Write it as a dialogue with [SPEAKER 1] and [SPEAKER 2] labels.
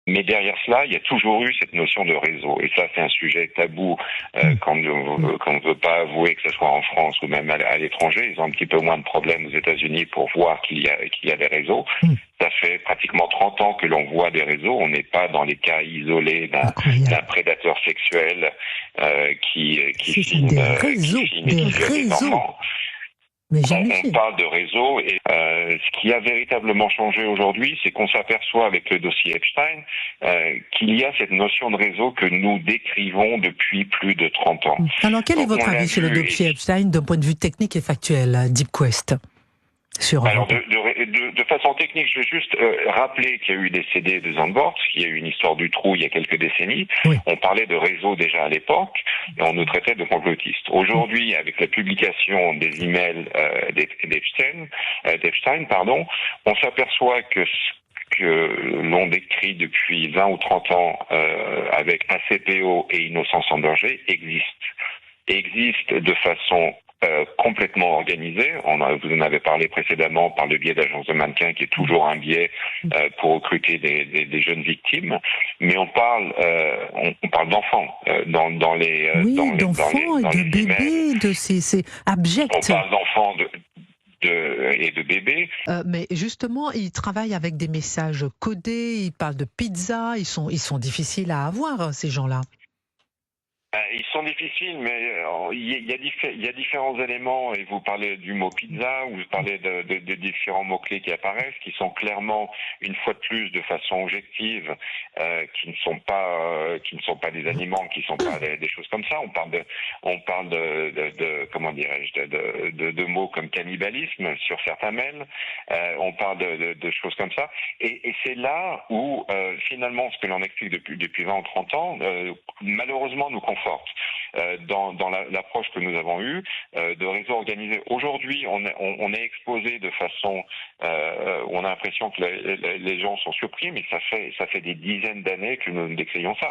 [SPEAKER 1] Mais derrière cela, il y a toujours eu cette notion de réseau. Et ça, c'est un sujet tabou qu'on ne veut pas avouer, que ce soit en France ou même à l'étranger. Ils ont un petit peu moins de problèmes aux États-Unis pour voir qu'il y a des réseaux. Ça fait pratiquement 30 ans que l'on voit des réseaux. On n'est pas dans les cas isolés d'un prédateur sexuel qui filme
[SPEAKER 2] des réseaux.
[SPEAKER 1] On parle de réseau et ce qui a véritablement changé aujourd'hui, c'est qu'on s'aperçoit avec le dossier Epstein qu'il y a cette notion de réseau que nous décrivons depuis plus de 30 ans.
[SPEAKER 2] Alors, quel est votre avis sur le dossier Epstein d'un point de vue technique et factuel, DeepQuest
[SPEAKER 1] Alors, de façon technique, je vais juste rappeler qu'il y a eu des CD de Zandvoort, qu'il y a eu une histoire du trou il y a quelques décennies. Oui. On parlait de réseau déjà à l'époque et on nous traitait de complotistes. Aujourd'hui, avec la publication des emails d'Epstein, on s'aperçoit que ce que l'on décrit depuis 20 ou 30 ans avec ACPO et Innocence en danger existe de façon complètement organisé. Vous en avez parlé précédemment par le biais d'agences de mannequins, qui est toujours un biais pour recruter des jeunes victimes. Mais on parle d'enfants
[SPEAKER 2] d'enfants et de bébés, c'est abject.
[SPEAKER 1] On parle d'enfants et de bébés.
[SPEAKER 2] Mais justement, ils travaillent avec des messages codés. Ils parlent de pizza. Ils sont difficiles à avoir, ces gens-là.
[SPEAKER 1] Ils sont difficiles, mais il y a différents éléments, et vous parlez du mot pizza, ou vous parlez de différents mots-clés qui apparaissent, qui sont clairement, une fois de plus, de façon objective, qui ne sont pas des aliments, qui ne sont pas des choses comme ça. On parle de comment dirais-je, de mots comme cannibalisme sur certains mails. On parle de choses comme ça. Et c'est là où, finalement, ce que l'on explique depuis 20 ou 30 ans, malheureusement, nous conforte dans l'approche que nous avons eue de réseau organisé. Aujourd'hui, on est exposé de façon où on a l'impression que les gens sont surpris, mais ça fait des dizaines d'années que nous décrions ça.